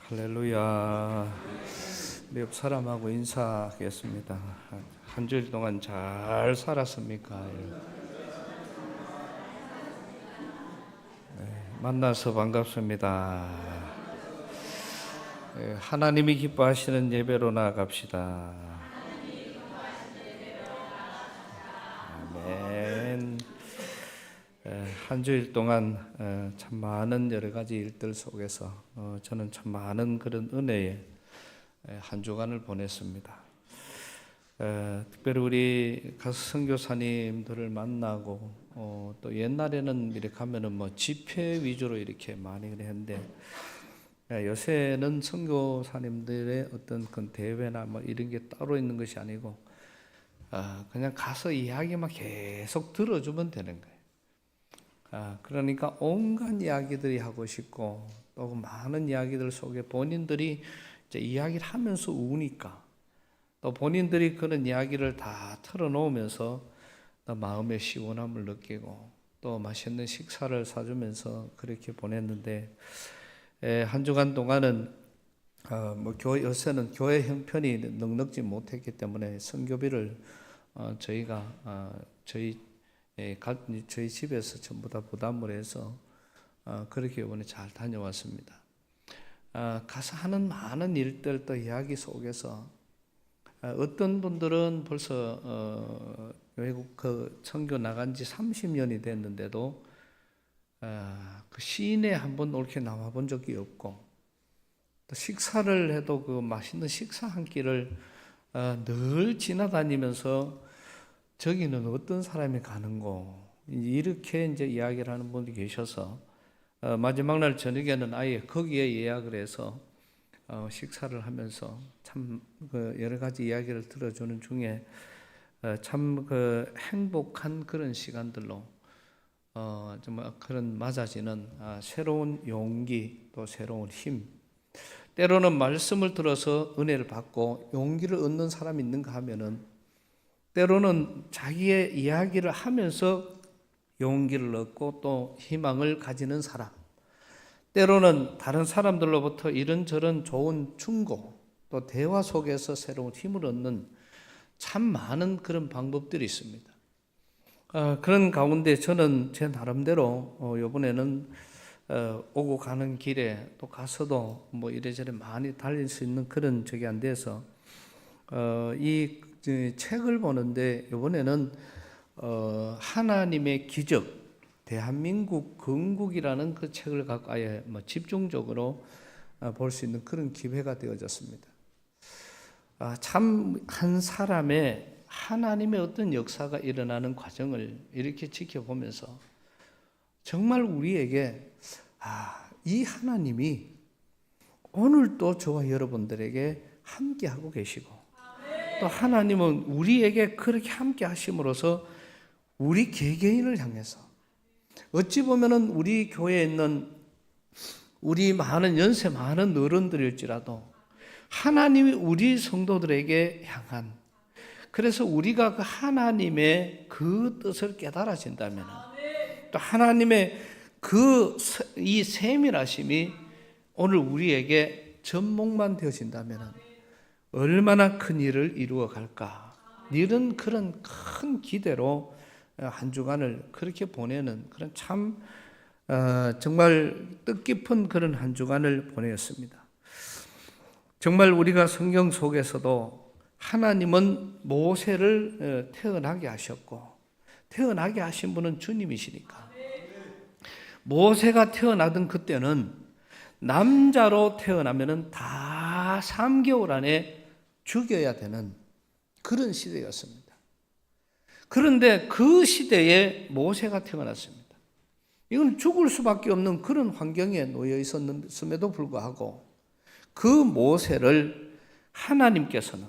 할렐루야. 우리 옆 사람하고 인사하겠습니다. 한 주일 동안 잘 살았습니까? 만나서 반갑습니다. 하나님이 기뻐하시는 예배로 나아갑시다. 아멘. 한 주일 동안 참 많은 여러 가지 일들 속에서 저는 참 많은 그런 은혜의 한 주간을 보냈습니다. 특별히 우리 가수 선교사님들을 만나고 또 옛날에는 이렇게 하면은 뭐 집회 위주로 이렇게 많이 했는데 요새는 선교사님들의 어떤 그 대회나 뭐 이런 게 따로 있는 것이 아니고 그냥 가서 이야기만 계속 들어주면 되는 거예요. 그러니까 온갖 이야기들이 하고 싶고 또 많은 이야기들 속에 본인들이 이제 이야기를 하면서 우니까 또 본인들이 그런 이야기를 다 털어놓으면서 또 마음의 시원함을 느끼고 또 맛있는 식사를 사주면서 그렇게 보냈는데 한 주간 동안은 요새는 교회 형편이 넉넉지 못했기 때문에 선교비를 저희가 저희 집에서 전부 다 부담을 해서 그렇게 이번에 잘 다녀왔습니다. 가서 하는 많은 일들 또 이야기 속에서 어떤 분들은 벌써 외국 그 선교 나간 지 30년이 됐는데도 그 시내 한번 이렇게 나와 본 적이 없고 또 식사를 해도 그 맛있는 식사 한 끼를 늘 지나다니면서 저기는 어떤 사람이 가는고 이렇게 이제 이야기를 하는 분이 계셔서 마지막 날 저녁에는 아예 거기에 예약을 해서 식사를 하면서 참 그 여러 가지 이야기를 들어주는 중에 참 그 행복한 그런 시간들로 정말 그런 맞아지는 새로운 용기 또 새로운 힘, 때로는 말씀을 들어서 은혜를 받고 용기를 얻는 사람이 있는가 하면은 때로는 자기의 이야기를 하면서 용기를 얻고 또 희망을 가지는 사람, 때로는 다른 사람들로부터 이런저런 좋은 충고 또 대화 속에서 새로운 힘을 얻는 참 많은 그런 방법들이 있습니다. 그런 가운데 저는 제 나름대로 이번에는 오고 가는 길에 또 가서도 뭐 이래저래 많이 달릴 수 있는 그런 적이 안 돼서 이 책을 보는데 이번에는 하나님의 기적 대한민국 건국이라는 그 책을 갖고 아예 뭐 집중적으로 볼 수 있는 그런 기회가 되어졌습니다. 참 한 사람의 하나님의 어떤 역사가 일어나는 과정을 이렇게 지켜보면서 정말 우리에게 이 하나님이 오늘도 저와 여러분들에게 함께하고 계시고 또 하나님은 우리에게 그렇게 함께 하심으로써 우리 개개인을 향해서 어찌 보면은 우리 교회에 있는 우리 많은 연세 많은 어른들일지라도 하나님이 우리 성도들에게 향한 그래서 우리가 그 하나님의 그 뜻을 깨달아진다면 또 하나님의 이 세밀하심이 오늘 우리에게 접목만 되어진다면 얼마나 큰 일을 이루어 갈까 이런 그런 큰 기대로 한 주간을 그렇게 보내는 그런 참 정말 뜻깊은 그런 한 주간을 보내었습니다. 정말 우리가 성경 속에서도 하나님은 모세를 태어나게 하셨고 태어나게 하신 분은 주님이시니까 모세가 태어나던 그때는 남자로 태어나면은 다 3개월 안에 죽여야 되는 그런 시대였습니다. 그런데 그 시대에 모세가 태어났습니다. 이건 죽을 수밖에 없는 그런 환경에 놓여 있었음에도 불구하고 그 모세를 하나님께서는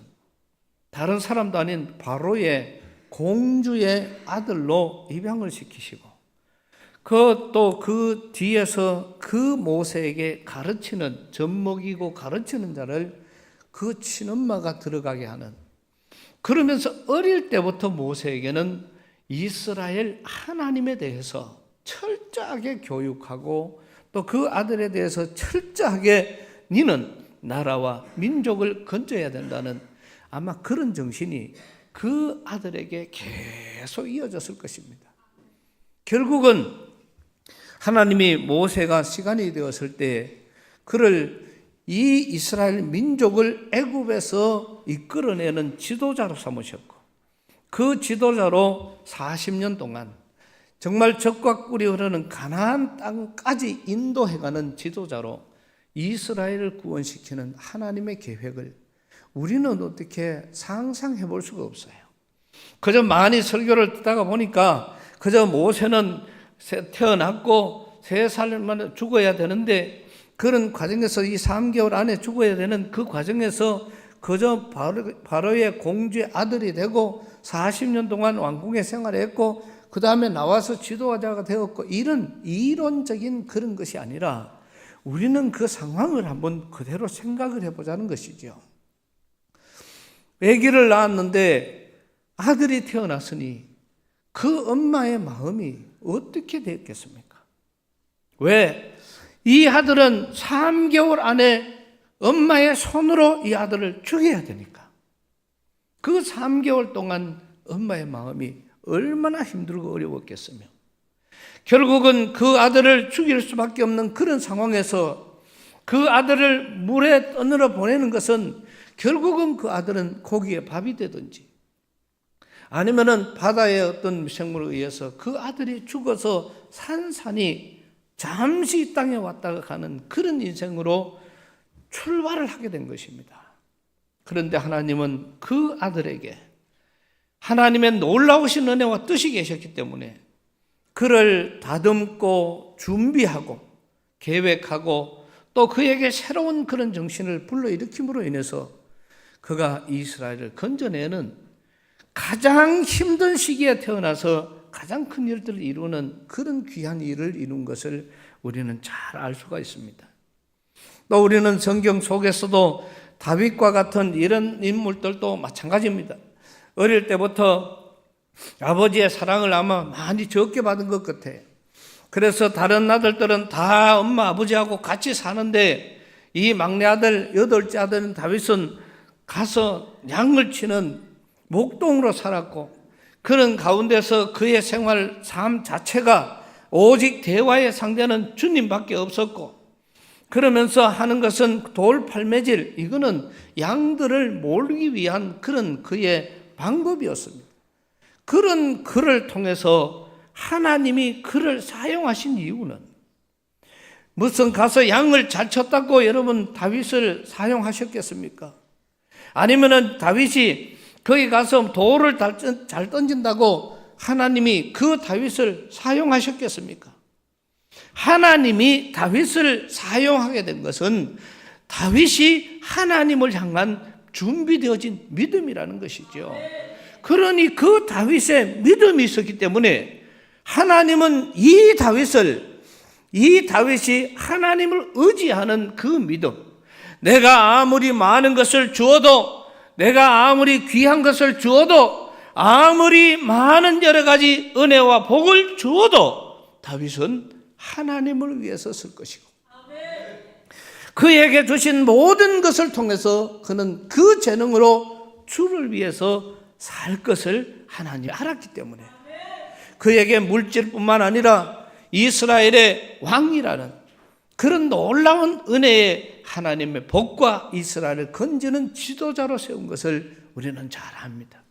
다른 사람도 아닌 바로의 공주의 아들로 입양을 시키시고 또 그 뒤에서 그 모세에게 가르치는 젖먹이고 가르치는 자를 그 친엄마가 들어가게 하는 그러면서 어릴 때부터 모세에게는 이스라엘 하나님에 대해서 철저하게 교육하고 또 그 아들에 대해서 철저하게 니는 나라와 민족을 건져야 된다는 아마 그런 정신이 그 아들에게 계속 이어졌을 것입니다. 결국은 하나님이 모세가 시간이 되었을 때 그를 이 이스라엘 민족을 애굽에서 이끌어내는 지도자로 삼으셨고, 그 지도자로 40년 동안 정말 젖과 꿀이 흐르는 가나안 땅까지 인도해가는 지도자로 이스라엘을 구원시키는 하나님의 계획을 우리는 어떻게 상상해 볼 수가 없어요. 그저 많이 설교를 듣다가 보니까 그저 모세는 태어났고 3살 만에 죽어야 되는데, 그런 과정에서 이 3개월 안에 죽어야 되는 그 과정에서 그저 바로의 공주의 아들이 되고 40년 동안 왕궁에 생활했고 그 다음에 나와서 지도자가 되었고, 이런 이론적인 그런 것이 아니라 우리는 그 상황을 한번 그대로 생각을 해보자는 것이죠. 아기를 낳았는데 아들이 태어났으니 그 엄마의 마음이 어떻게 되었겠습니까? 왜? 이 아들은 3개월 안에 엄마의 손으로 이 아들을 죽여야 되니까. 그 3개월 동안 엄마의 마음이 얼마나 힘들고 어려웠겠으며, 결국은 그 아들을 죽일 수밖에 없는 그런 상황에서 그 아들을 물에 떠늘어 보내는 것은 결국은 그 아들은 고기에 밥이 되든지 아니면은 바다의 어떤 생물에 의해서 그 아들이 죽어서 산산이 잠시 이 땅에 왔다가 가는 그런 인생으로 출발을 하게 된 것입니다. 그런데 하나님은 그 아들에게 하나님의 놀라우신 은혜와 뜻이 계셨기 때문에 그를 다듬고 준비하고 계획하고 또 그에게 새로운 그런 정신을 불러일으킴으로 인해서 그가 이스라엘을 건져내는 가장 힘든 시기에 태어나서 가장 큰 일들을 이루는 그런 귀한 일을 이룬 것을 우리는 잘 알 수가 있습니다. 또 우리는 성경 속에서도 다윗과 같은 이런 인물들도 마찬가지입니다. 어릴 때부터 아버지의 사랑을 아마 많이 적게 받은 것 같아요. 그래서 다른 아들들은 다 엄마 아버지하고 같이 사는데 이 막내 아들 8째 아들은 다윗은 가서 양을 치는 목동으로 살았고, 그런 가운데서 그의 생활 삶 자체가 오직 대화의 상대는 주님밖에 없었고, 그러면서 하는 것은 돌 팔매질, 이거는 양들을 몰기 위한 그런 그의 방법이었습니다. 그런 그를 통해서 하나님이 그를 사용하신 이유는 무슨 가서 양을 잘 쳤다고 여러분 다윗을 사용하셨겠습니까? 아니면은 다윗이 거기 가서 돌을 잘 던진다고 하나님이 그 다윗을 사용하셨겠습니까? 하나님이 다윗을 사용하게 된 것은 다윗이 하나님을 향한 준비되어진 믿음이라는 것이죠. 그러니 그 다윗의 믿음이 있었기 때문에 하나님은 이 다윗이 하나님을 의지하는 그 믿음, 내가 아무리 많은 것을 주어도, 내가 아무리 귀한 것을 주어도, 아무리 많은 여러 가지 은혜와 복을 주어도 다윗은 하나님을 위해서 쓸 것이고, 그에게 주신 모든 것을 통해서 그는 그 재능으로 주를 위해서 살 것을 하나님이 알았기 때문에 그에게 물질뿐만 아니라 이스라엘의 왕이라는 그런 놀라운 은혜의 하나님의 복과 이스라엘을 건지는 지도자로 세운 것을 우리는 잘 압니다.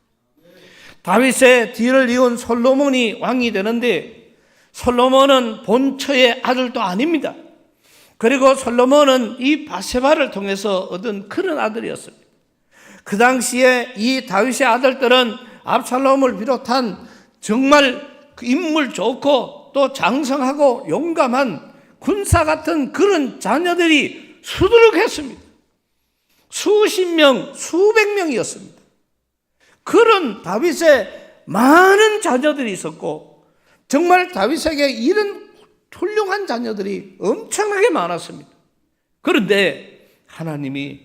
다윗의 뒤를 이은 솔로몬이 왕이 되는데 솔로몬은 본처의 아들도 아닙니다. 그리고 솔로몬은 이 바세바를 통해서 얻은 그런 아들이었습니다. 그 당시에 이 다윗의 아들들은 압살롬을 비롯한 정말 인물 좋고 또 장성하고 용감한 군사 같은 그런 자녀들이 수두룩했습니다. 수십 명, 수백 명이었습니다. 그런 다윗의 많은 자녀들이 있었고 정말 다윗에게 이런 훌륭한 자녀들이 엄청나게 많았습니다. 그런데 하나님이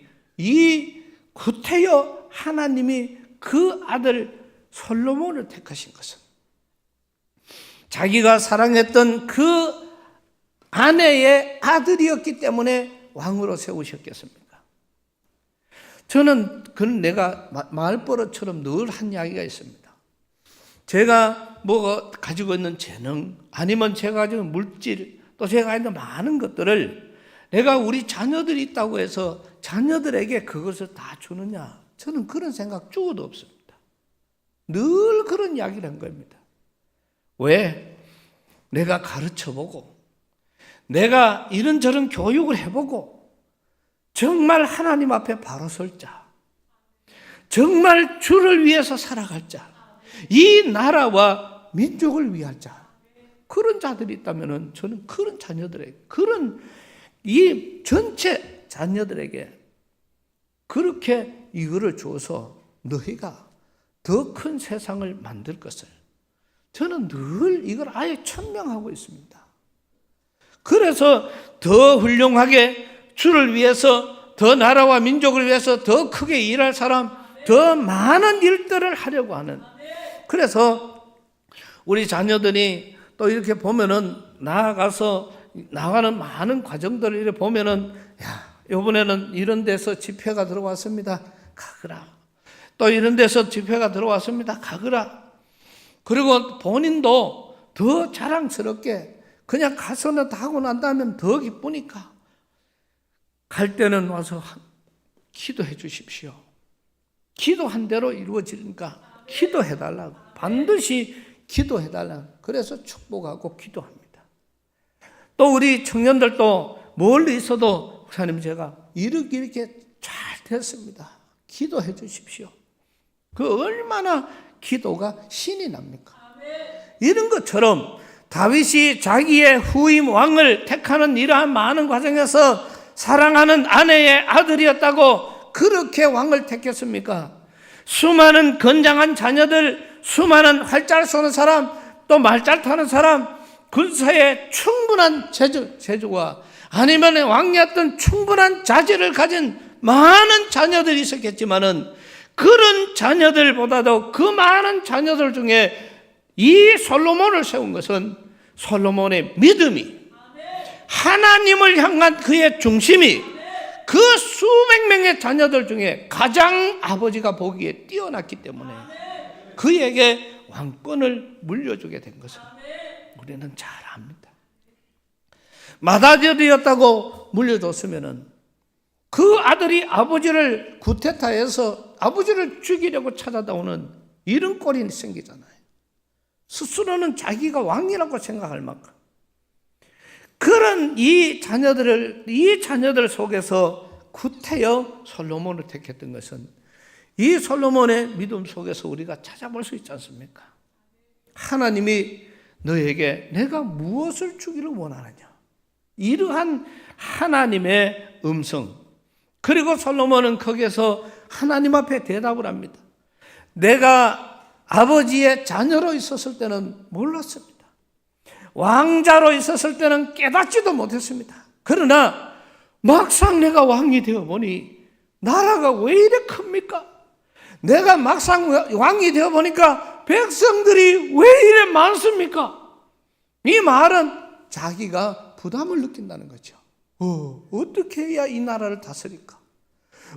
구태여 하나님이 그 아들 솔로몬을 택하신 것은 자기가 사랑했던 그 아내의 아들이었기 때문에 왕으로 세우셨겠습니까? 저는 그건 내가 말버릇처럼 늘 한 이야기가 있습니다. 제가 뭐 가지고 있는 재능, 아니면 제가 가지고 있는 물질, 또 제가 가지고 있는 많은 것들을 내가 우리 자녀들이 있다고 해서 자녀들에게 그것을 다 주느냐? 저는 그런 생각 죽어도 없습니다. 늘 그런 이야기를 한 겁니다. 왜? 내가 가르쳐보고 내가 이런저런 교육을 해보고 정말 하나님 앞에 바로 설 자, 정말 주를 위해서 살아갈 자, 이 나라와 민족을 위할 자, 그런 자들이 있다면 저는 그런 자녀들에게, 그런 이 전체 자녀들에게 그렇게 이거를 줘서 너희가 더 큰 세상을 만들 것을, 저는 늘 이걸 아예 천명하고 있습니다. 그래서 더 훌륭하게 주를 위해서, 더 나라와 민족을 위해서 더 크게 일할 사람, 더 많은 일들을 하려고 하는, 그래서 우리 자녀들이 또 이렇게 보면은 나가는 많은 과정들을 이렇게 보면은, 야, 이번에는 이런 데서 집회가 들어왔습니다. 가거라. 또 이런 데서 집회가 들어왔습니다. 가거라. 그리고 본인도 더 자랑스럽게 그냥 가서는 다 하고 난 다음에 더 기쁘니까 갈 때는 와서 기도해 주십시오. 기도한 대로 이루어지니까 기도해 달라고, 반드시 기도해 달라고. 그래서 축복하고 기도합니다. 또 우리 청년들도 멀리 있어도 목사님 제가 이렇게 잘 됐습니다. 기도해 주십시오. 그 얼마나 기도가 신이 납니까? 이런 것처럼 다윗이 자기의 후임 왕을 택하는 이러한 많은 과정에서 사랑하는 아내의 아들이었다고 그렇게 왕을 택했습니까? 수많은 건장한 자녀들, 수많은 활 잘 쏘는 사람, 또 말 잘 타는 사람, 군사에 충분한 재주와 아니면 왕이었던 충분한 자질을 가진 많은 자녀들이 있었겠지만은 그런 자녀들보다도 그 많은 자녀들 중에 이 솔로몬을 세운 것은 솔로몬의 믿음이, 하나님을 향한 그의 중심이 그 수백 명의 자녀들 중에 가장 아버지가 보기에 뛰어났기 때문에 그에게 왕권을 물려주게 된 것을 우리는 잘 압니다. 맏아들이었다고 물려줬으면은 그 아들이 아버지를 구테타해서 아버지를 죽이려고 찾아다오는 이런 꼴이 생기잖아요. 스스로는 자기가 왕이라고 생각할 만큼. 그런 이 자녀들 속에서 구태여 솔로몬을 택했던 것은 이 솔로몬의 믿음 속에서 우리가 찾아볼 수 있지 않습니까? 하나님이 너에게 내가 무엇을 주기를 원하느냐, 이러한 하나님의 음성. 그리고 솔로몬은 거기에서 하나님 앞에 대답을 합니다. 내가 아버지의 자녀로 있었을 때는 몰랐습니다. 왕자로 있었을 때는 깨닫지도 못했습니다. 그러나 막상 내가 왕이 되어 보니 나라가 왜 이래 큽니까? 내가 막상 왕이 되어 보니까 백성들이 왜 이래 많습니까? 이 말은 자기가 부담을 느낀다는 거죠. 어떻게 해야 이 나라를 다스릴까?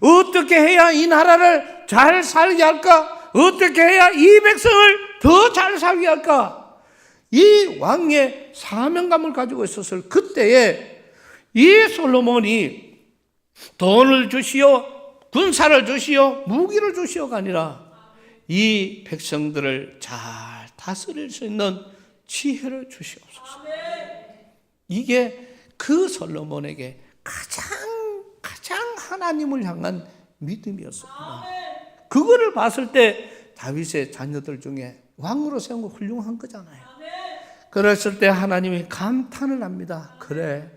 어떻게 해야 이 나라를 잘 살게 할까? 어떻게 해야 이 백성을 더 잘 살게 할까? 이 왕의 사명감을 가지고 있었을 그때에 이 솔로몬이 돈을 주시오, 군사를 주시오, 무기를 주시오가 아니라 이 백성들을 잘 다스릴 수 있는 지혜를 주시옵소서. 이게 그 솔로몬에게 가장 하나님을 향한 믿음이었습니다. 그거를 봤을 때 다윗의 자녀들 중에 왕으로 세운 거 훌륭한 거잖아요. 그랬을 때 하나님이 감탄을 합니다. 그래,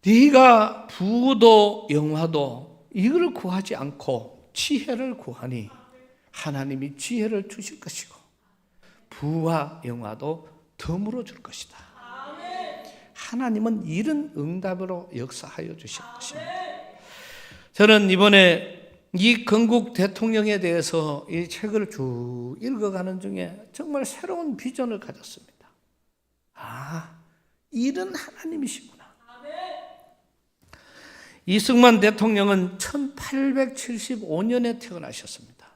네가 부도 영화도 이걸 구하지 않고 지혜를 구하니 하나님이 지혜를 주실 것이고 부와 영화도 덤으로 줄 것이다. 하나님은 이런 응답으로 역사하여 주실 것입니다. 저는 이번에 이 건국 대통령에 대해서 이 책을 쭉 읽어가는 중에 정말 새로운 비전을 가졌습니다. 아, 이런 하나님이시구나. 이승만 대통령은 1875년에 태어나셨습니다.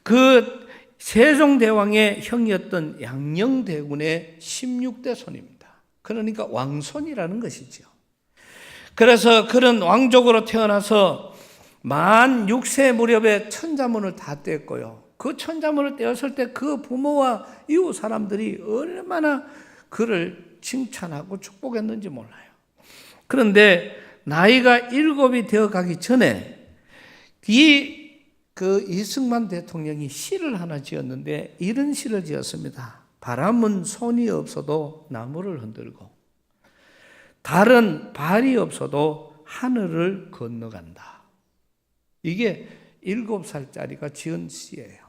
그 세종대왕의 형이었던 양녕대군의 16대 손입니다. 그러니까 왕손이라는 것이죠. 그래서 그런 왕족으로 태어나서 만 6세 무렵에 천자문을 다 떼었고요. 그 천자문을 떼었을 때 그 부모와 이웃 사람들이 얼마나 그를 칭찬하고 축복했는지 몰라요. 그런데 나이가 7이 되어 가기 전에 이승만 대통령이 시를 하나 지었는데 이런 시를 지었습니다. 바람은 손이 없어도 나무를 흔들고 달은 발이 없어도 하늘을 건너간다. 이게 7살짜리가 지은 시예요.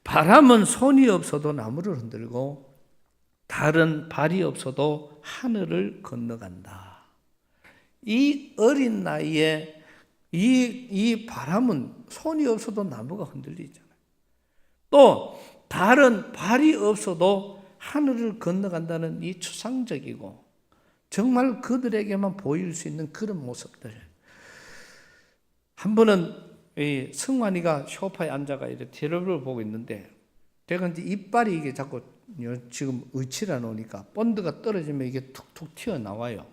바람은 손이 없어도 나무를 흔들고 달은 발이 없어도 하늘을 건너간다. 이 어린 나이에 이 바람은 손이 없어도 나무가 흔들리잖아요. 또 달은 발이 없어도 하늘을 건너간다는 이 추상적이고 정말 그들에게만 보일 수 있는 그런 모습들. 한 번은 이 승환이가 소파에 앉아가 이렇게 텔레비를 보고 있는데 제가 이제 이빨이 이게 자꾸 지금 의치라 놓으니까 본드가 떨어지면 이게 툭툭 튀어나와요.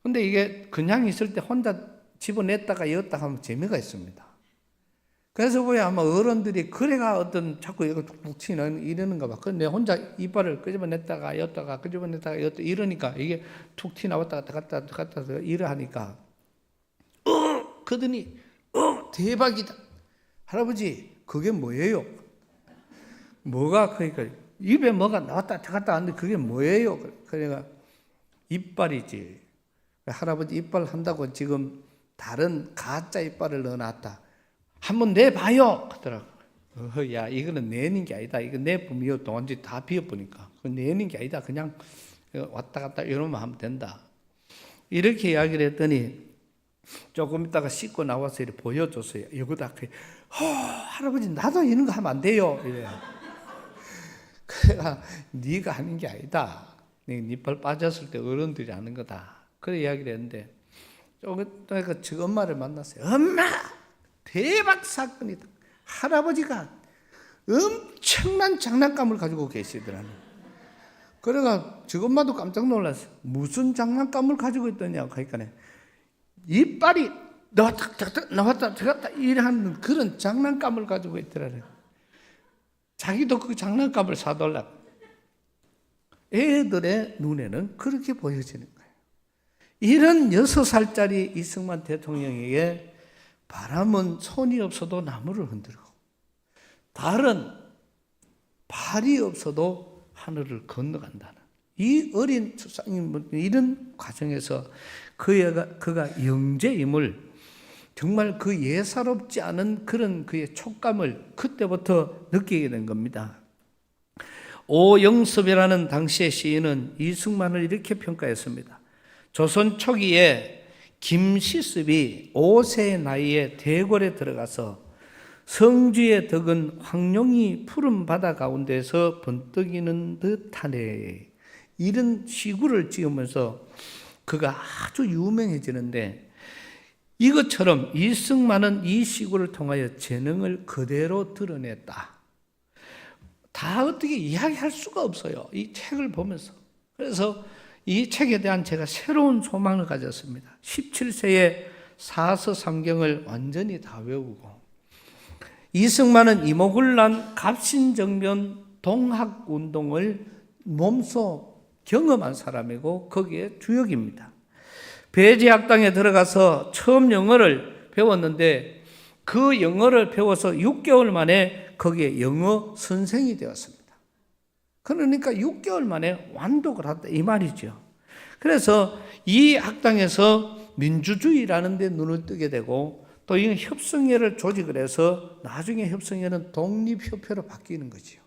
근데 이게 그냥 있을 때 혼자 집어냈다가 여었다가 하면 재미가 있습니다. 그래서 보야 아마 어른들이 그래가 어떤 자꾸 이거 툭툭 튀는 이러는가 봐. 근데 혼자 이빨을 끄집어냈다가 여었다가 끄집어냈다가 여었다 이러니까 이게 툭 튀나왔다가 갔다 이러 하니까 그러더니 대박이다. 할아버지 그게 뭐예요? 뭐가 그러니까 입에 뭐가 나왔다 갔다 하는데 그게 뭐예요? 그러니까 이빨이지. 할아버지 이빨 한다고 지금 다른 가짜 이빨을 넣어놨다. 한번 내봐요. 하더라고. 야 이거는 내는 게 아니다. 이거 내보면 완전히 다 비어보니까 내는 게 아니다. 그냥 왔다 갔다 이러면 하면 된다. 이렇게 이야기를 했더니 조금 있다가 씻고 나와서 이렇게 보여줬어요. 이거다. 할아버지 나도 이런 거 하면 안 돼요. 이래. 그래가 네가 하는 게 아니다. 네 발 빠졌을 때 어른들이 하는 거다. 그래 이야기를 했는데 조금 있다가 저 엄마를 만났어요. 엄마 대박 사건이다. 할아버지가 엄청난 장난감을 가지고 계시더라고요. 그래가 저 엄마도 깜짝 놀랐어요. 무슨 장난감을 가지고 있더냐. 그러니까 이빨이 나왔다 들어갔다 이러는 그런 장난감을 가지고 있더라고요. 자기도 그 장난감을 사달라고. 애들의 눈에는 그렇게 보여지는 거예요. 이런 6살짜리 이승만 대통령에게 바람은 손이 없어도 나무를 흔들고 달은 발이 없어도 하늘을 건너간다는 이 어린 추상인 이런 과정에서 그가 영재임을 정말 그 예사롭지 않은 그런 그의 촉감을 그때부터 느끼게 된 겁니다. 오영섭이라는 당시의 시인은 이승만을 이렇게 평가했습니다. 조선 초기에 김시습이 5세의 나이에 대궐에 들어가서 성주에 덕은 황룡이 푸른 바다 가운데서 번뜩이는 듯하네. 이런 시구를 지으면서 그가 아주 유명해지는데 이것처럼 이승만은 이 시구를 통하여 재능을 그대로 드러냈다. 다 어떻게 이야기할 수가 없어요. 이 책을 보면서. 그래서 이 책에 대한 제가 새로운 소망을 가졌습니다. 17세에 사서삼경을 완전히 다 외우고 이승만은 이목을난 갑신정변 동학운동을 몸소 경험한 사람이고 거기에 주역입니다. 배제학당에 들어가서 처음 영어를 배웠는데 그 영어를 배워서 6개월 만에 거기에 영어 선생이 되었습니다. 그러니까 6개월 만에 완독을 했다 이 말이죠. 그래서 이 학당에서 민주주의라는 데 눈을 뜨게 되고 또 이 협성회를 조직을 해서 나중에 협성회는 독립협회로 바뀌는 거죠.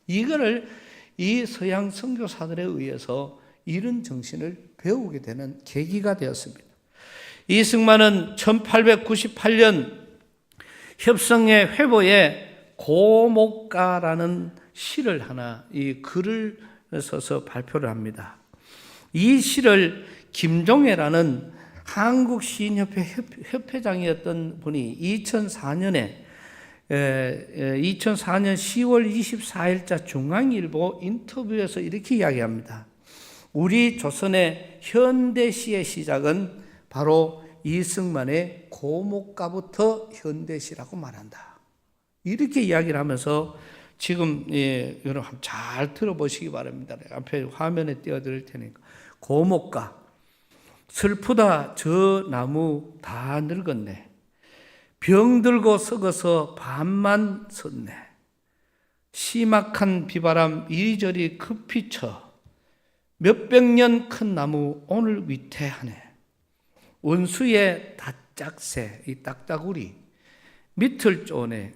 이거를 이 서양 선교사들에 의해서 이런 정신을 배우게 되는 계기가 되었습니다. 이승만은 1898년 협성회 회보에 고목가라는 시를 하나 이 글을 써서 발표를 합니다. 이 시를 김종애라는 한국시인협회 협회장이었던 분이 2004년 10월 24일자 중앙일보 인터뷰에서 이렇게 이야기합니다. 우리 조선의 현대시의 시작은 바로 이승만의 고목가부터 현대시라고 말한다. 이렇게 이야기를 하면서 지금 여러분 잘 들어보시기 바랍니다. 앞에 화면에 띄워드릴 테니까. 고목가. 슬프다 저 나무 다 늙었네. 병들고 썩어서 반만 섰네. 심악한 비바람 이리저리 급히 쳐. 몇백 년 큰 나무 오늘 위태하네. 원수의 다짝새 이 딱따구리 밑을 쪼네.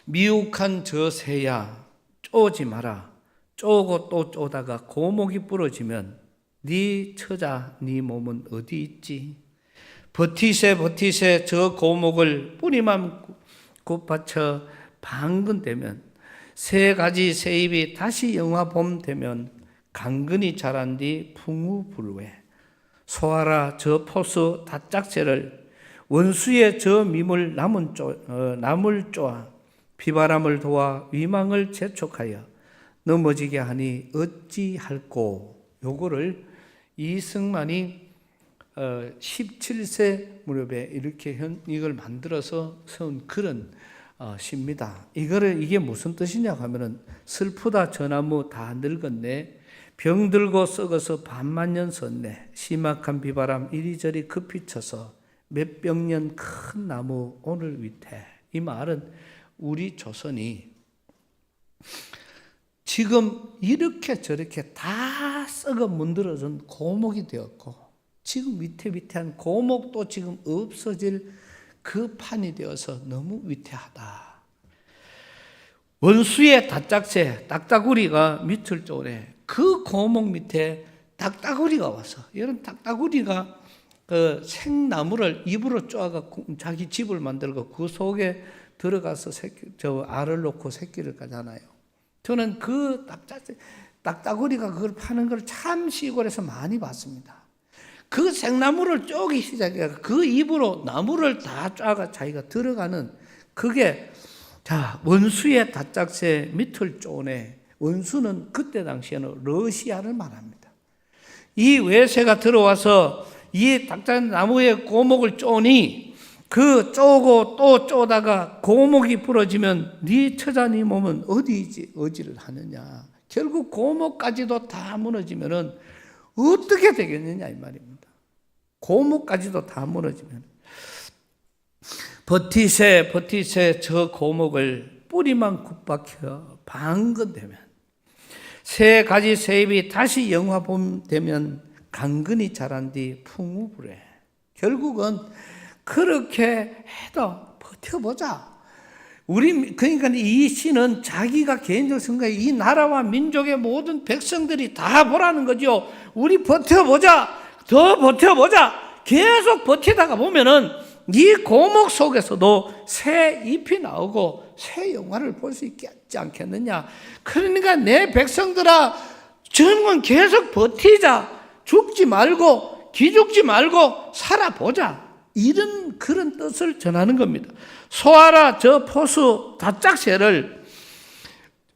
미혹한 저 새야 쪼지 마라. 쪼고 또 쪼다가 고목이 부러지면 네 처자 네 몸은 어디 있지? 버티세 저 고목을 뿌리만 굽받쳐 방근되면 새 가지 새 잎이 다시 영화봄 되면 강근이 자란 뒤 풍우불회. 소하라 저 포수 다짝새를 원수의 저 미물 나물 쪼아 비바람을 도와 위망을 재촉하여 넘어지게 하니 어찌할꼬. 요거를 이승만이 17세 무렵에 이렇게 이걸 만들어서 쓴 그런 시입니다. 이게 무슨 뜻이냐 하면은 슬프다 저 나무 다 늙었네. 병들고 썩어서 반만 년 섰네. 심악한 비바람 이리저리 급히 쳐서 몇백 년 큰 나무 오늘 위태. 이 말은 우리 조선이 지금 이렇게 저렇게 다 썩어 문드러진 고목이 되었고 지금 위태위태한 고목도 지금 없어질 그 판이 되어서 너무 위태하다. 원수의 다짝새 딱따구리가 밑을 쪼래. 그 고목 밑에 딱따구리가 와서 이런 딱따구리가 그 생나무를 입으로 쪼아갖고 자기 집을 만들고 그 속에 들어가서 알을 놓고 새끼를 까잖아요. 저는 그 딱따구리가 그걸 파는 걸 참 시골에서 많이 봤습니다. 그 생나무를 쪼기 시작해 그 입으로 나무를 다 쪼아가 자기가 들어가는 그게 자 원수의 다짝새 밑을 쪼네. 원수는 그때 당시에는 러시아를 말합니다. 이 외세가 들어와서 이 나무의 고목을 쪼니 그 쪼고 또 쪼다가 고목이 부러지면 네 처자 네 몸은 어디를 하느냐. 결국 고목까지도 다 무너지면은 어떻게 되겠느냐 이 말입니다. 고목까지도 다 무너지면 버티세 저 고목을 뿌리만 굽박혀 방근되면 새 가지 새 잎이 다시 영화봄 되면 강근이 자란 뒤 풍우불회. 결국은 그렇게 해도 버텨보자. 그러니까 이 시는 자기가 개인적 생각에 이 나라와 민족의 모든 백성들이 다 보라는 거죠. 우리 버텨보자. 더 버텨보자. 계속 버티다가 보면은 이 고목 속에서도 새 잎이 나오고 새 영화를 볼 수 있지 않겠느냐. 그러니까 내 백성들아, 지금은 계속 버티자. 죽지 말고 기죽지 말고 살아보자. 이런 그런 뜻을 전하는 겁니다. 소하라 저 포수 다짝새를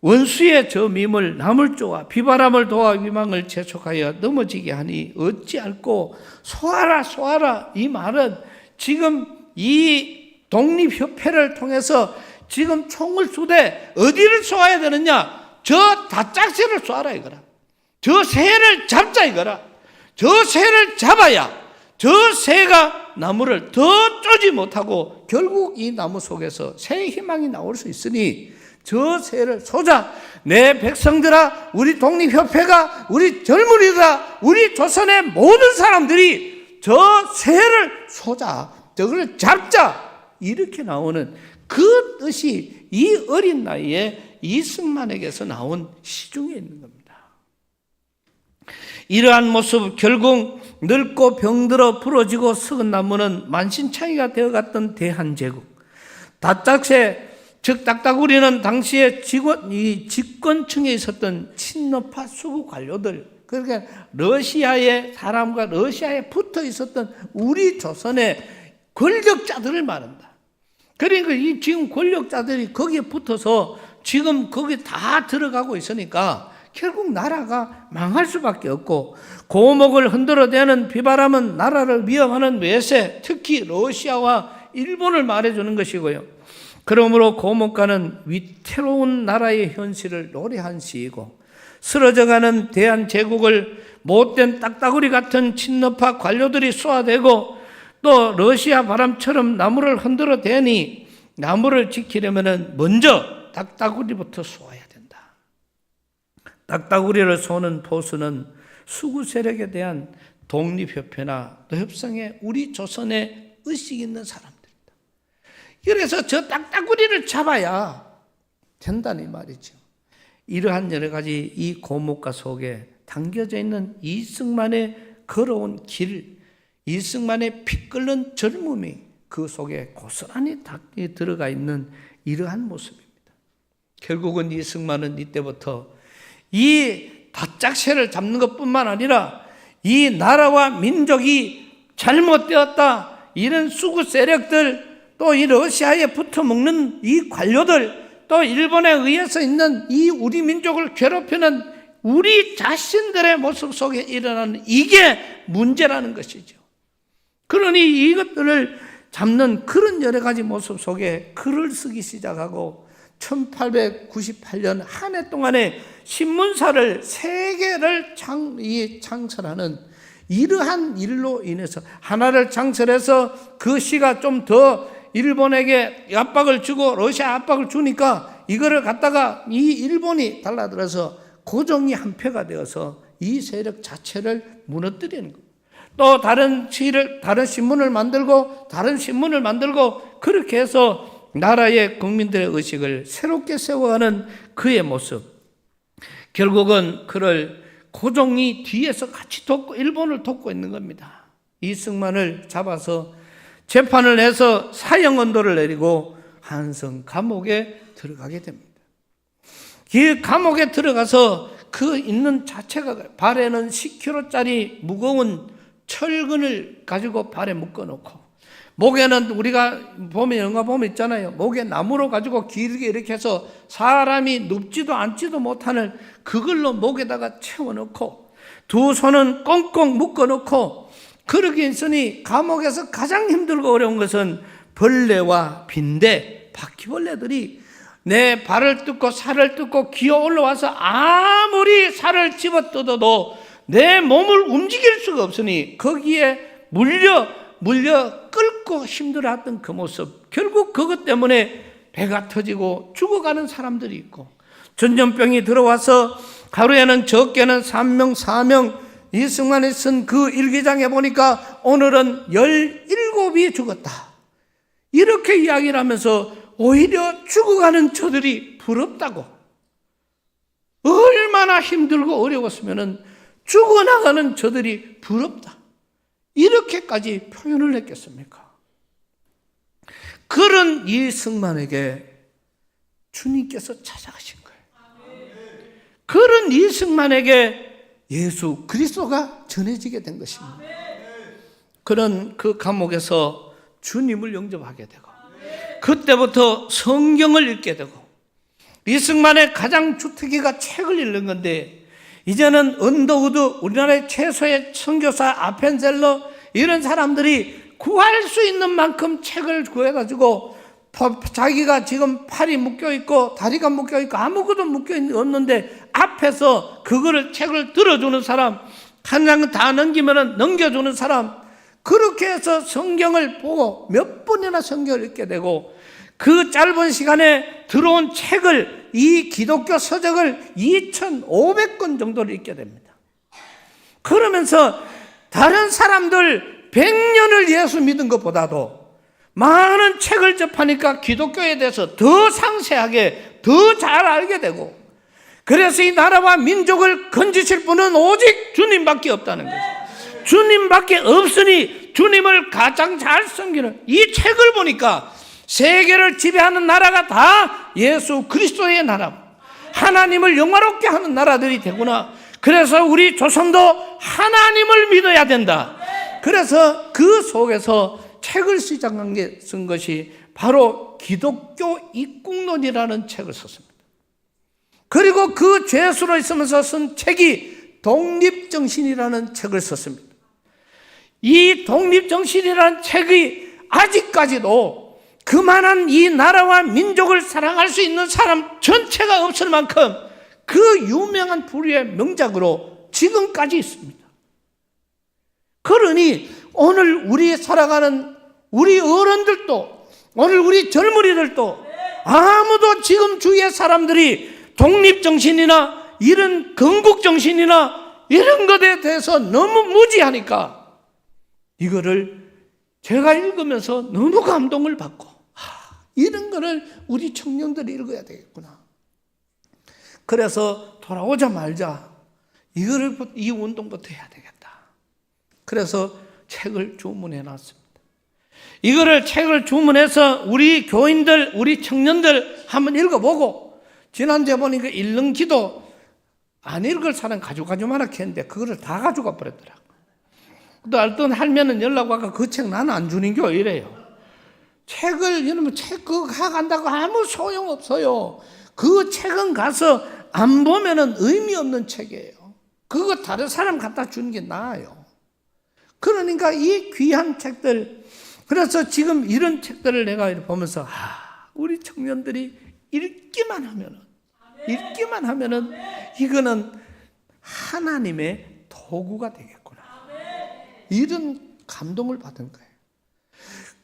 원수의 저 밈을 나물 쪼아 비바람을 도와 위망을 재촉하여 넘어지게 하니 어찌할꼬. 소하라 이 말은 지금 이 독립협회를 통해서 지금 총을 쏘되 어디를 쏘아야 되느냐. 저 다짝새를 쏘아라 이거라. 저 새를 잡자 이거라. 저 새를 잡아야 저 새가 나무를 더 쪼지 못하고 결국 이 나무 속에서 새의 희망이 나올 수 있으니 저 새를 쏘자. 내 백성들아, 우리 독립협회가, 우리 젊은이들아, 우리 조선의 모든 사람들이 저 새를 쏘자. 저걸 잡자. 이렇게 나오는 그 뜻이 이 어린 나이에 이승만에게서 나온 시 중에 있는 겁니다. 이러한 모습 결국 늙고 병들어 부러지고 썩은 나무는 만신창이가 되어갔던 대한제국. 다짝새 즉 딱따구리는 당시에 이 집권층에 있었던 친노파 수구 관료들 그러니까 러시아의 사람과 러시아에 붙어 있었던 우리 조선의 권력자들을 말한다. 그러니까 이 지금 권력자들이 거기에 붙어서 지금 거기 다 들어가고 있으니까 결국 나라가 망할 수밖에 없고, 고목을 흔들어대는 비바람은 나라를 위협하는 외세, 특히 러시아와 일본을 말해주는 것이고요. 그러므로 고목가는 위태로운 나라의 현실을 노래한 시이고, 쓰러져가는 대한제국을 못된 딱따구리 같은 친러파 관료들이 쏘아대고, 또 러시아 바람처럼 나무를 흔들어 대니 나무를 지키려면 먼저 딱따구리부터 쏘아야 된다. 딱따구리를 쏘는 보수는 수구 세력에 대한 독립협회나 협상에 우리 조선에 의식 있는 사람들이다. 그래서 저 딱따구리를 잡아야 된다는 말이죠. 이러한 여러 가지 이 고목가 속에 담겨져 있는 이승만의 걸어온 길, 이승만의 피 끓는 젊음이 그 속에 고스란히 들어가 있는 이러한 모습입니다. 결국은 이승만은 이때부터 이 다짝새를 잡는 것뿐만 아니라 이 나라와 민족이 잘못되었다, 이런 수구 세력들, 또 이 러시아에 붙어먹는 이 관료들, 또 일본에 의해서 있는 이 우리 민족을 괴롭히는 우리 자신들의 모습 속에 일어나는 이게 문제라는 것이죠. 그러니 이것들을 잡는 그런 여러 가지 모습 속에 글을 쓰기 시작하고 1898년 한 해 동안에 신문사를 3개를 창설하는 이러한 일로 인해서, 하나를 창설해서 그 시가 좀 더 일본에게 압박을 주고 러시아 압박을 주니까 이거를 갖다가 이 일본이 달라들어서 고종이 한패가 되어서 이 세력 자체를 무너뜨리는 겁니다. 또 다른 신문을 만들고 그렇게 해서 나라의 국민들의 의식을 새롭게 세워가는 그의 모습. 결국은 그를 고종이 뒤에서 같이 일본을 돕고 있는 겁니다. 이승만을 잡아서 재판을 해서 사형언도를 내리고 한성 감옥에 들어가게 됩니다. 이 감옥에 들어가서 그 있는 자체가, 발에는 10kg짜리 무거운 철근을 가지고 발에 묶어놓고, 목에는 우리가 보면 영화 보면 있잖아요. 목에 나무로 가지고 길게 이렇게 해서 사람이 눕지도 앉지도 못하는 그걸로 목에다가 채워놓고, 두 손은 꽁꽁 묶어놓고, 그러게 있으니 감옥에서 가장 힘들고 어려운 것은 벌레와 빈대, 바퀴벌레들이 내 발을 뜯고 살을 뜯고 기어 올라와서 아무리 살을 집어 뜯어도 내 몸을 움직일 수가 없으니 거기에 물려 끓고 힘들어했던 그 모습, 결국 그것 때문에 배가 터지고 죽어가는 사람들이 있고, 전염병이 들어와서 하루에는 적게는 3명 4명, 이승만이 쓴 그 일기장에 보니까 오늘은 17이 죽었다, 이렇게 이야기를 하면서 오히려 죽어가는 저들이 부럽다고, 얼마나 힘들고 어려웠으면 죽어나가는 저들이 부럽다, 이렇게까지 표현을 했겠습니까? 그런 이승만에게 주님께서 찾아가신 거예요. 그런 이승만에게 예수 그리스도가 전해지게 된 것입니다. 그런 그 감옥에서 주님을 영접하게 되고, 그때부터 성경을 읽게 되고, 이승만의 가장 주특기가 책을 읽는 건데, 이제는 언더우드, 우리나라의 최소의 선교사 아펜셀러, 이런 사람들이 구할 수 있는 만큼 책을 구해가지고, 자기가 지금 팔이 묶여있고 다리가 묶여있고 아무것도 묶여있는데 앞에서 그거를 책을 들어주는 사람, 한 장 다 넘기면 넘겨주는 사람, 그렇게 해서 성경을 보고 몇 번이나 성경을 읽게 되고, 그 짧은 시간에 들어온 책을, 이 기독교 서적을 2,500권 정도를 읽게 됩니다. 그러면서 다른 사람들 100년을 예수 믿은 것보다도 많은 책을 접하니까 기독교에 대해서 더 상세하게 더 잘 알게 되고, 그래서 이 나라와 민족을 건지실 분은 오직 주님밖에 없다는 거죠. 주님밖에 없으니 주님을 가장 잘 섬기는, 이 책을 보니까 세계를 지배하는 나라가 다 예수 그리스도의 나라, 하나님을 영화롭게 하는 나라들이 되구나. 그래서 우리 조선도 하나님을 믿어야 된다. 그래서 그 속에서 책을 쓴 것이 바로 기독교 입국론이라는 책을 썼습니다. 그리고 그 죄수로 있으면서 쓴 책이 독립정신이라는 책을 썼습니다. 이 독립정신이라는 책이 아직까지도 그만한 이 나라와 민족을 사랑할 수 있는 사람 전체가 없을 만큼 그 유명한 불후의 명작으로 지금까지 있습니다. 그러니 오늘 우리 살아가는 우리 어른들도, 오늘 우리 젊은이들도 아무도 지금 주위의 사람들이 독립정신이나 이런 건국정신이나 이런 것에 대해서 너무 무지하니까 이거를 제가 읽으면서 너무 감동을 받고, 이런 거를 우리 청년들이 읽어야 되겠구나. 그래서 돌아오자마자 이 운동부터 해야 되겠다. 그래서 책을 주문해 놨습니다. 이거를 책을 주문해서 우리 교인들, 우리 청년들 한번 읽어보고, 지난주에 보니까 읽는 기도 안 읽을 사람 가져가지만 했는데 그거를 다 가져가 버렸더라고요. 또 어떤 할매는 연락 와서 그 책 나는 안 주는 게 이래요. 책을, 여러분, 책 그거 가간다고 아무 소용없어요. 그 책은 가서 안 보면은 의미 없는 책이에요. 그거 다른 사람 갖다 주는 게 나아요. 그러니까 이 귀한 책들, 그래서 지금 이런 책들을 내가 보면서 우리 청년들이 읽기만 하면은 이거는 하나님의 도구가 되겠구나. 이런 감동을 받은 거예요.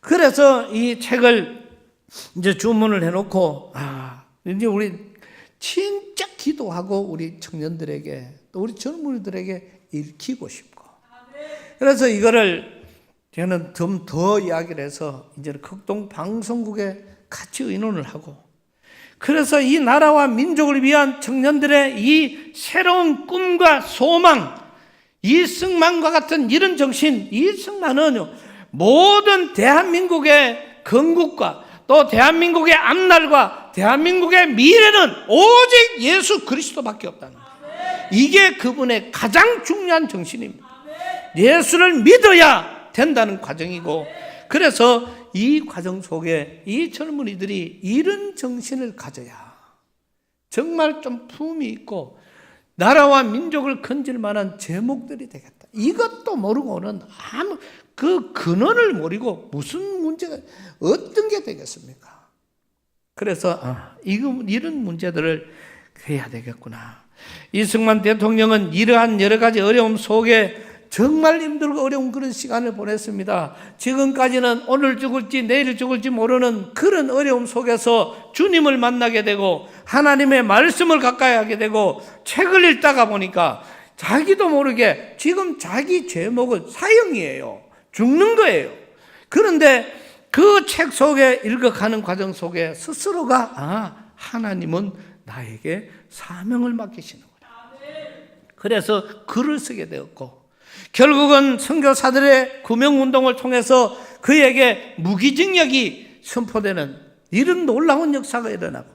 그래서 이 책을 이제 주문을 해놓고, 이제 우리 진짜 기도하고 우리 청년들에게 또 우리 젊은이들에게 읽히고 싶고, 그래서 이거를 저는 좀 더 이야기를 해서 이제 극동 방송국에 같이 의논을 하고, 그래서 이 나라와 민족을 위한 청년들의 이 새로운 꿈과 소망, 이승만과 같은 이런 정신, 이승만은 모든 대한민국의 건국과 또 대한민국의 앞날과 대한민국의 미래는 오직 예수 그리스도밖에 없다는 거예요. 이게 그분의 가장 중요한 정신입니다. 예수를 믿어야 된다는 과정이고, 그래서 이 과정 속에 이 젊은이들이 이런 정신을 가져야 정말 좀 품이 있고 나라와 민족을 건질 만한 제목들이 되겠다. 이것도 모르고는 아무 그 근원을 모르고 무슨 문제가 어떤 게 되겠습니까? 그래서 이런 문제들을 해야 되겠구나. 이승만 대통령은 이러한 여러 가지 어려움 속에 정말 힘들고 어려운 그런 시간을 보냈습니다. 지금까지는 오늘 죽을지 내일 죽을지 모르는 그런 어려움 속에서 주님을 만나게 되고 하나님의 말씀을 가까이 하게 되고 책을 읽다가 보니까 자기도 모르게 지금 자기 제목은 사형이에요. 죽는 거예요. 그런데 그 책 속에 읽어가는 과정 속에 스스로가 하나님은 나에게 사명을 맡기시는구나. 그래서 글을 쓰게 되었고, 결국은 선교사들의 구명운동을 통해서 그에게 무기징역이 선포되는 이런 놀라운 역사가 일어나고,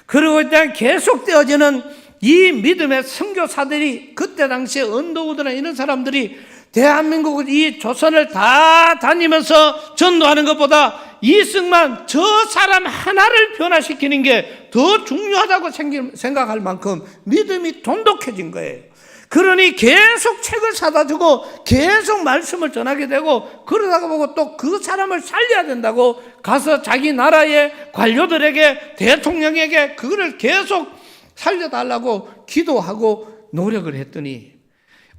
그리고 일단 계속되어지는 이 믿음의 선교사들이, 그때 당시에 언더우드나 이런 사람들이 대한민국 이 조선을 다 다니면서 전도하는 것보다 이승만 저 사람 하나를 변화시키는 게 더 중요하다고 생각할 만큼 믿음이 돈독해진 거예요. 그러니 계속 책을 사다 주고 계속 말씀을 전하게 되고, 그러다가 보고 또 그 사람을 살려야 된다고 가서 자기 나라의 관료들에게, 대통령에게 그거를 계속 살려달라고 기도하고 노력을 했더니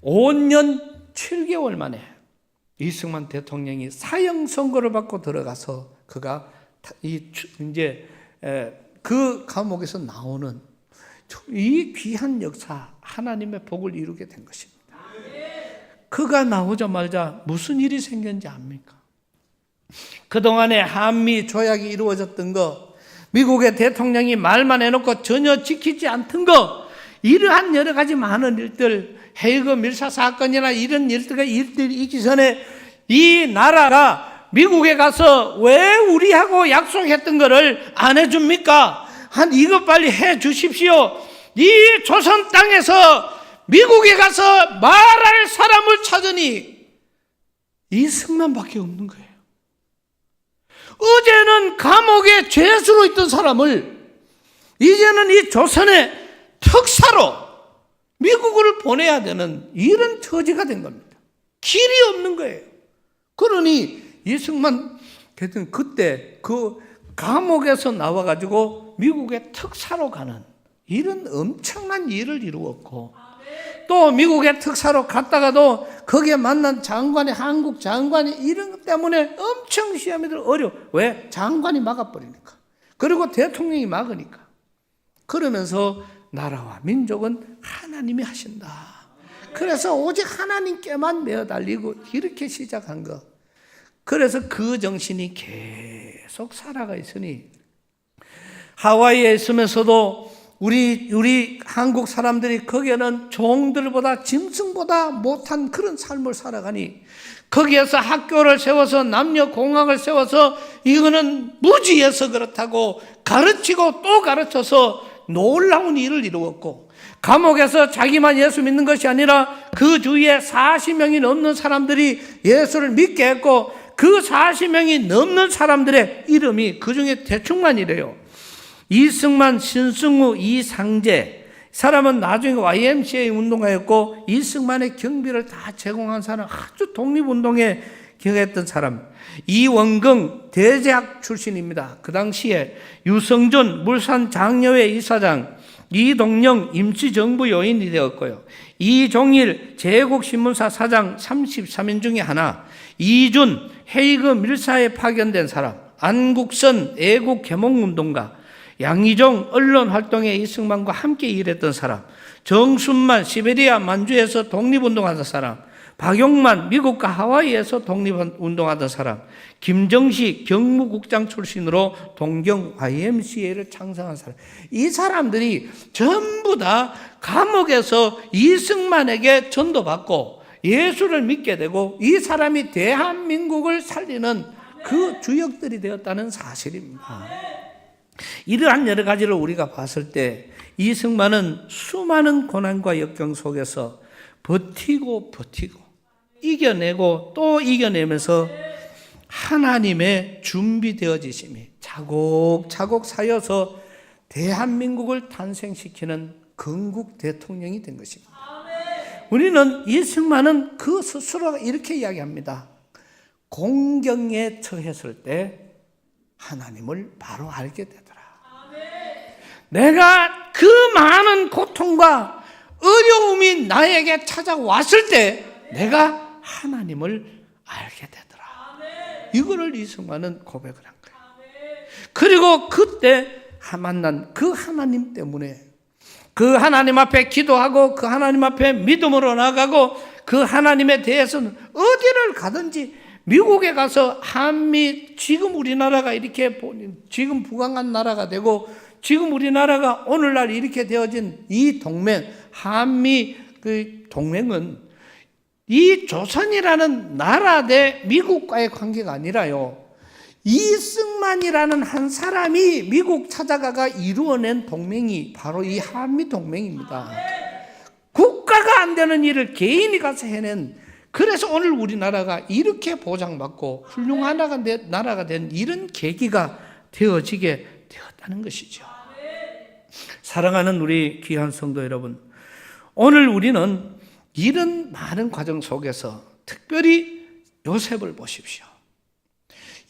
5년 7개월 만에 이승만 대통령이 사형 선고를 받고 들어가서 그가 이제 그 감옥에서 나오는 이 귀한 역사, 하나님의 복을 이루게 된 것입니다. 그가 나오자마자 무슨 일이 생겼는지 압니까? 그동안에 한미 조약이 이루어졌던 거, 미국의 대통령이 말만 해놓고 전혀 지키지 않던 거, 이러한 여러 가지 많은 일들, 헤이그 밀사 사건이나 이런 일들이 있기 전에 이 나라가 미국에 가서 왜 우리하고 약속했던 거를 안 해줍니까? 이거 빨리 해 주십시오. 이 조선 땅에서 미국에 가서 말할 사람을 찾으니 이승만밖에 없는 거예요. 어제는 감옥에 죄수로 있던 사람을 이제는 이 조선의 특사로 미국을 보내야 되는 이런 처지가 된 겁니다. 길이 없는 거예요. 그러니 이승만 그때 그 감옥에서 나와가지고 미국의 특사로 가는 이런 엄청난 일을 이루었고, 또 미국의 특사로 갔다가도 거기에 만난 장관이, 한국 장관이 이런 것 때문에 엄청 시험이 들어 어려워. 왜? 장관이 막아버리니까. 그리고 대통령이 막으니까. 그러면서 나라와 민족은 하나님이 하신다. 그래서 오직 하나님께만 매어달리고 이렇게 시작한 거. 그래서 그 정신이 계속 살아가 있으니 하와이에 있으면서도 우리 한국 사람들이 거기에는 종들보다 짐승보다 못한 그런 삶을 살아가니 거기에서 학교를 세워서 남녀 공학을 세워서 이거는 무지해서 그렇다고 가르치고 또 가르쳐서 놀라운 일을 이루었고, 감옥에서 자기만 예수 믿는 것이 아니라 그 주위에 40명이 넘는 사람들이 예수를 믿게 했고, 그 40명이 넘는 사람들의 이름이 그중에 대충만이래요. 이승만, 신승우, 이상재, 사람은 나중에 YMCA 운동가였고 이승만의 경비를 다 제공한 사람, 아주 독립운동에 기여했던 사람. 이원경 대제학 출신입니다. 그 당시에 유성준 물산 장려회 이사장, 이동영 임시정부 요인이 되었고요. 이종일 제국신문사 사장 33인 중에 하나, 이준 헤이그 밀사에 파견된 사람, 안국선 애국 개몽운동가, 양희종 언론활동에 이승만과 함께 일했던 사람, 정순만 시베리아 만주에서 독립운동하던 사람, 박용만 미국과 하와이에서 독립운동하던 사람, 김정식 경무국장 출신으로 동경 YMCA를 창설한 사람. 이 사람들이 전부 다 감옥에서 이승만에게 전도받고 예수를 믿게 되고 이 사람이 대한민국을 살리는 그 주역들이 되었다는 사실입니다. 이러한 여러 가지를 우리가 봤을 때 이승만은 수많은 고난과 역경 속에서 버티고 이겨내고 또 이겨내면서 하나님의 준비되어지심이 차곡차곡 쌓여서 대한민국을 탄생시키는 건국 대통령이 된 것입니다. 우리는 이승만은 그 스스로가 이렇게 이야기합니다. 공경에 처했을 때 하나님을 바로 알게 되더라. 내가 그 많은 고통과 어려움이 나에게 찾아왔을 때 내가 하나님을 알게 되더라. 이거를 이승만은 고백을 한 거예요. 그리고 그때 만난 그 하나님 때문에 그 하나님 앞에 기도하고 그 하나님 앞에 믿음으로 나가고 그 하나님에 대해서는 어디를 가든지, 미국에 가서 한미, 지금 우리나라가 이렇게 지금 부강한 나라가 되고 지금 우리나라가 오늘날 이렇게 되어진 이 동맹, 한미 그 동맹은 이 조선이라는 나라 대 미국과의 관계가 아니라요, 이승만이라는 한 사람이 미국 찾아가가 이루어낸 동맹이 바로 이 한미 동맹입니다. 국가가 안 되는 일을 개인이 가서 해낸, 그래서 오늘 우리나라가 이렇게 보장받고 훌륭한 나라가 된 이런 계기가 되어지게 되었다는 것이죠. 사랑하는 우리 귀한 성도 여러분, 오늘 우리는 이런 많은 과정 속에서 특별히 요셉을 보십시오.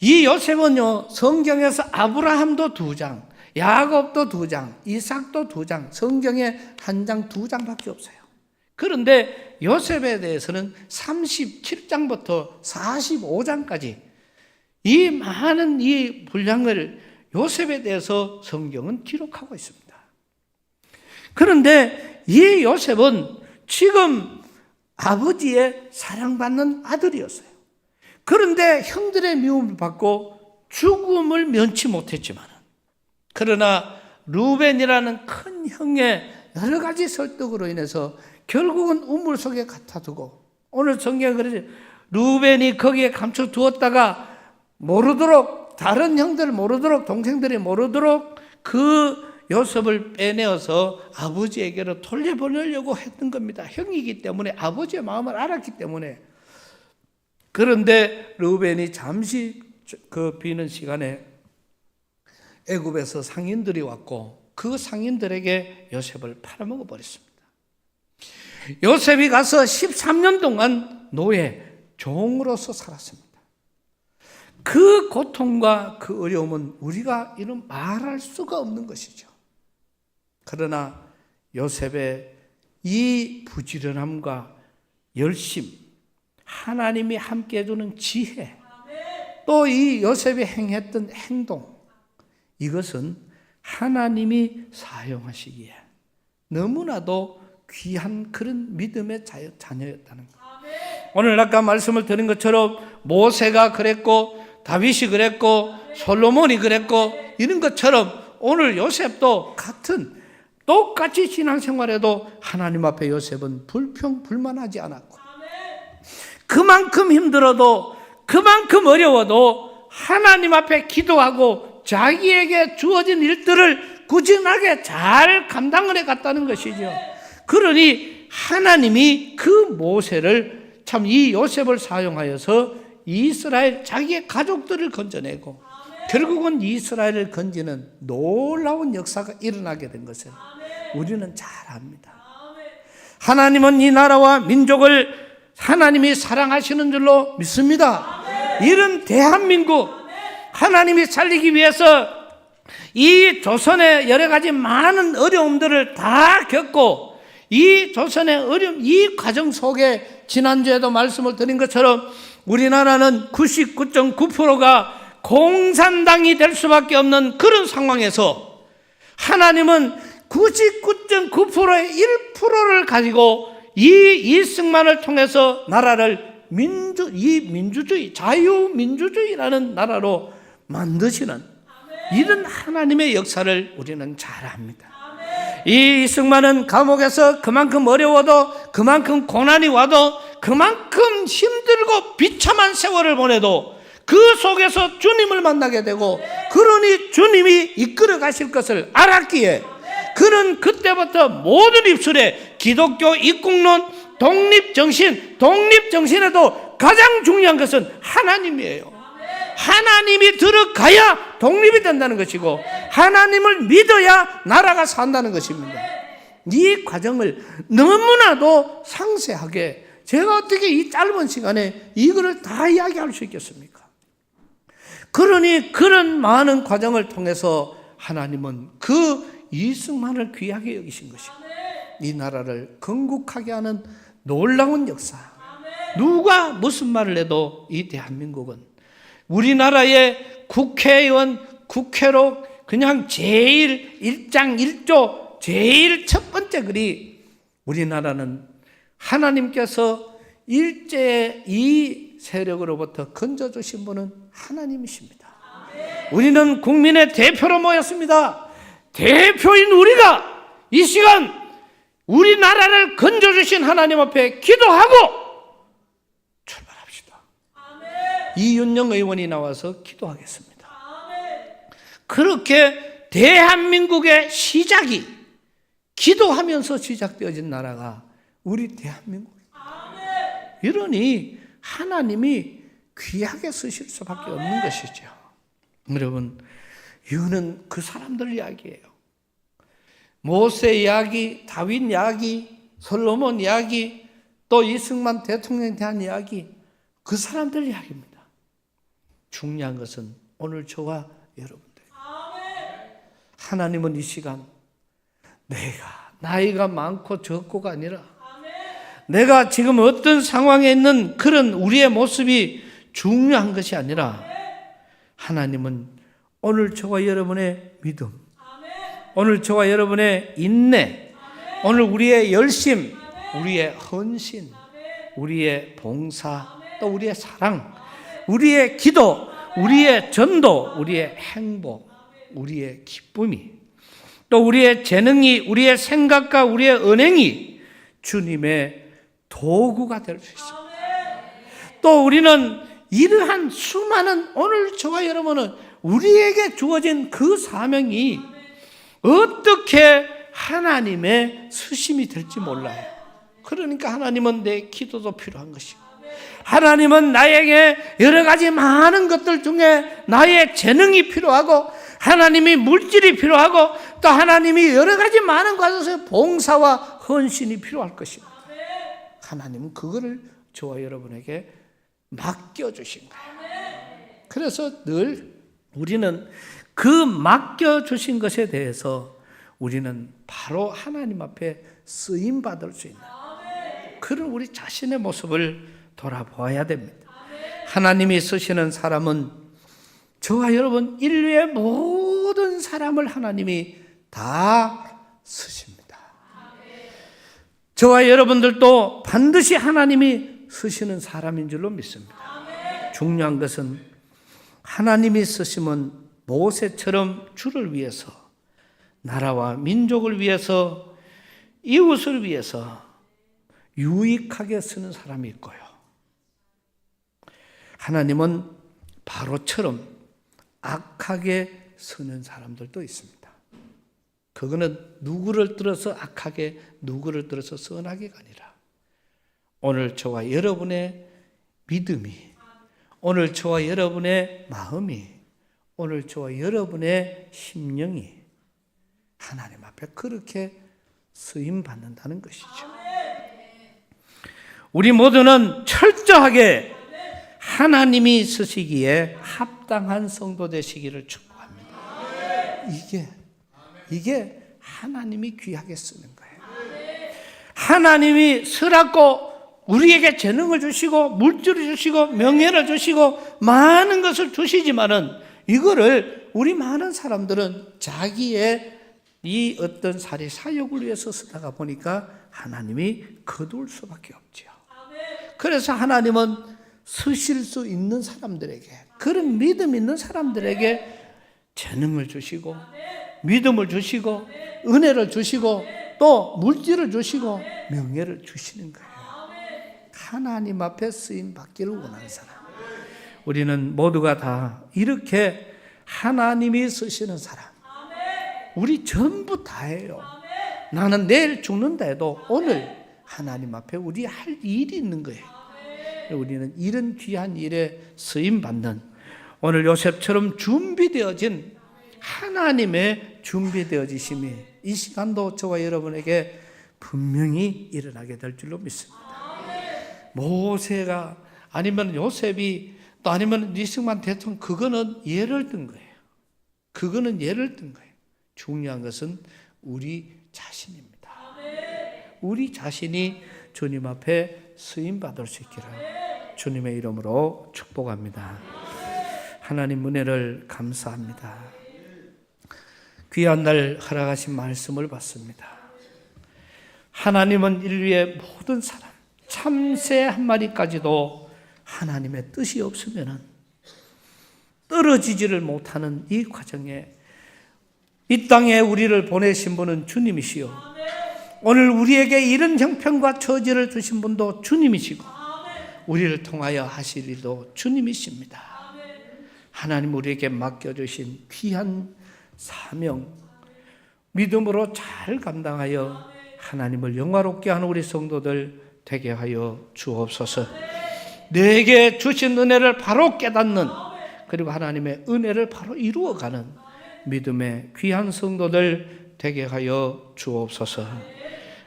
이 요셉은요, 성경에서 아브라함도 2장, 야곱도 2장, 이삭도 2장, 성경에 1장, 2장밖에 없어요. 그런데 요셉에 대해서는 37장부터 45장까지 이 많은 이 분량을 요셉에 대해서 성경은 기록하고 있습니다. 그런데 이 요셉은 지금 아버지의 사랑받는 아들이었어요. 그런데 형들의 미움을 받고 죽음을 면치 못했지만, 그러나 루벤이라는 큰 형의 여러 가지 설득으로 인해서 결국은 우물 속에 갖다 두고, 오늘 성경에 그러지, 루벤이 거기에 감춰두었다가 모르도록, 다른 형들 모르도록, 동생들이 모르도록 그 요셉을 빼내어서 아버지에게로 돌려보내려고 했던 겁니다. 형이기 때문에, 아버지의 마음을 알았기 때문에. 그런데 르우벤이 잠시 그 비는 시간에 애굽에서 상인들이 왔고 그 상인들에게 요셉을 팔아먹어 버렸습니다. 요셉이 가서 13년 동안 노예, 종으로서 살았습니다. 그 고통과 그 어려움은 우리가 이런 말할 수가 없는 것이죠. 그러나 요셉의 이 부지런함과 열심, 하나님이 함께 해주는 지혜, 또 이 요셉이 행했던 행동, 이것은 하나님이 사용하시기에 너무나도 귀한 그런 믿음의 자녀였다는 것. 오늘 아까 말씀을 드린 것처럼 모세가 그랬고 다윗이 그랬고 솔로몬이 그랬고 이런 것처럼 오늘 요셉도 똑같이 신앙생활에도 하나님 앞에 요셉은 불평불만하지 않았고 그만큼 힘들어도 그만큼 어려워도 하나님 앞에 기도하고 자기에게 주어진 일들을 꾸준하게 잘 감당을 해갔다는 것이죠. 그러니 하나님이 그 모세를 참 이 요셉을 사용하여서 이스라엘 자기의 가족들을 건져내고 결국은 이스라엘을 건지는 놀라운 역사가 일어나게 된 것을 우리는 잘 압니다. 하나님은 이 나라와 민족을 하나님이 사랑하시는 줄로 믿습니다. 이런 대한민국 하나님이 살리기 위해서 이 조선의 여러 가지 많은 어려움들을 다 겪고 이 조선의 어려움, 이 과정 속에 지난주에도 말씀을 드린 것처럼 우리나라는 99.9%가 공산당이 될 수밖에 없는 그런 상황에서 하나님은 99.9%의 1%를 가지고 이 이승만을 통해서 나라를 민주주의, 자유민주주의라는 나라로 만드시는 이런 하나님의 역사를 우리는 잘 압니다. 이 이승만은 감옥에서 그만큼 어려워도 그만큼 고난이 와도 그만큼 힘들고 비참한 세월을 보내도 그 속에서 주님을 만나게 되고 그러니 주님이 이끌어 가실 것을 알았기에 그는 그때부터 모든 입술에 기독교 입국론, 독립정신에도 가장 중요한 것은 하나님이에요. 하나님이 들어가야 독립이 된다는 것이고 하나님을 믿어야 나라가 산다는 것입니다. 이 과정을 너무나도 상세하게 제가 어떻게 이 짧은 시간에 이거를 다 이야기할 수 있겠습니까? 그러니 그런 많은 과정을 통해서 하나님은 그 이승만을 귀하게 여기신 것이고 이 나라를 건국하게 하는 놀라운 역사. 누가 무슨 말을 해도 이 대한민국은 우리나라의 국회의원, 국회로 그냥 제일 1장 1조 제일 첫 번째 글이 우리나라는 하나님께서 일제의 이 세력으로부터 건져주신 분은 하나님이십니다. 우리는 국민의 대표로 모였습니다. 대표인 우리가 이 시간 우리나라를 건져주신 하나님 앞에 기도하고 출발합시다. 이윤영 의원이 나와서 기도하겠습니다. 그렇게 대한민국의 시작이 기도하면서 시작되어진 나라가 우리 대한민국입니다. 이러니 하나님이 귀하게 쓰실 수밖에 없는 것이죠. 여러분, 이거는 그 사람들 이야기예요. 모세 이야기, 다윗 이야기, 솔로몬 이야기, 또 이승만 대통령에 대한 이야기, 그 사람들 이야기입니다. 중요한 것은 오늘 저와 여러분들. 하나님은 이 시간 내가 나이가 많고 적고가 아니라 내가 지금 어떤 상황에 있는 그런 우리의 모습이 중요한 것이 아니라 하나님은 오늘 저와 여러분의 믿음, 오늘 저와 여러분의 인내, 오늘 우리의 열심, 우리의 헌신, 우리의 봉사, 또 우리의 사랑, 우리의 기도, 우리의 전도, 우리의 행복, 우리의 기쁨이, 또 우리의 재능이, 우리의 생각과 우리의 언행이 주님의 도구가 될 수 있습니다. 또 우리는 이러한 수많은 오늘 저와 여러분은 우리에게 주어진 그 사명이 어떻게 하나님의 수심이 될지 몰라요. 그러니까 하나님은 내 기도도 필요한 것이고, 하나님은 나에게 여러 가지 많은 것들 중에 나의 재능이 필요하고, 하나님이 물질이 필요하고, 또 하나님이 여러 가지 많은 곳에서 봉사와 헌신이 필요할 것입니다. 하나님은 그거를 저와 여러분에게 맡겨주신 거예요. 그래서 늘 우리는 그 맡겨주신 것에 대해서 우리는 바로 하나님 앞에 쓰임받을 수 있는 그런 우리 자신의 모습을 돌아보아야 됩니다. 하나님이 쓰시는 사람은 저와 여러분 인류의 모든 사람을 하나님이 다 쓰십니다. 저와 여러분들도 반드시 하나님이 쓰시는 사람인 줄로 믿습니다. 중요한 것은 하나님이 쓰시면 모세처럼 주를 위해서, 나라와 민족을 위해서, 이웃을 위해서 유익하게 쓰는 사람이 있고요. 하나님은 바로처럼 악하게 쓰는 사람들도 있습니다. 그거는 누구를 들어서 악하게, 누구를 들어서 선하게가 아니라 오늘 저와 여러분의 믿음이, 오늘 저와 여러분의 마음이, 오늘 저와 여러분의 심령이 하나님 앞에 그렇게 쓰임받는다는 것이죠. 우리 모두는 철저하게 하나님이 쓰시기에 합당한 성도 되시기를 축복합니다. 이게 하나님이 귀하게 쓰는 거예요. 하나님이 쓰라고 우리에게 재능을 주시고 물질을 주시고 명예를 주시고 많은 것을 주시지만은 이거를 우리 많은 사람들은 자기의 이 어떤 사리 사욕을 위해서 쓰다가 보니까 하나님이 거둘 수밖에 없죠. 그래서 하나님은 쓰실 수 있는 사람들에게, 그런 믿음 있는 사람들에게 재능을 주시고 믿음을 주시고 은혜를 주시고 또 물질을 주시고 명예를 주시는 거예요. 하나님 앞에 쓰임 받기를 원하는 사람, 우리는 모두가 다 이렇게 하나님이 쓰시는 사람, 우리 전부 다예요. 나는 내일 죽는다 해도 오늘 하나님 앞에 우리 할 일이 있는 거예요. 우리는 이런 귀한 일에 쓰임 받는, 오늘 요셉처럼 준비되어진 하나님의 준비되어지심이 이 시간도 저와 여러분에게 분명히 일어나게 될 줄로 믿습니다. 모세가 아니면 요셉이 또 아니면 이승만 대통령, 그거는 예를 든 거예요. 그거는 예를 든 거예요. 중요한 것은 우리 자신입니다. 우리 자신이 주님 앞에 쓰임 받을 수 있기를 주님의 이름으로 축복합니다. 하나님 은혜를 감사합니다. 귀한 날 허락하신 말씀을 받습니다. 하나님은 인류의 모든 사람, 참새 한 마리까지도 하나님의 뜻이 없으면 떨어지지를 못하는 이 과정에 이 땅에 우리를 보내신 분은 주님이시요, 오늘 우리에게 이런 형편과 처지를 주신 분도 주님이시고 우리를 통하여 하실 일도 주님이십니다. 하나님 우리에게 맡겨주신 귀한 사명 믿음으로 잘 감당하여 하나님을 영화롭게 하는 우리 성도들 되게 하여 주옵소서. 내게 주신 은혜를 바로 깨닫는, 그리고 하나님의 은혜를 바로 이루어가는 믿음의 귀한 성도들 되게 하여 주옵소서.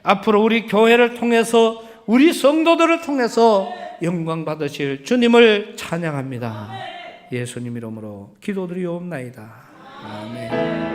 앞으로 우리 교회를 통해서, 우리 성도들을 통해서 영광 받으실 주님을 찬양합니다. 예수님 이름으로 기도드리옵나이다. 아멘.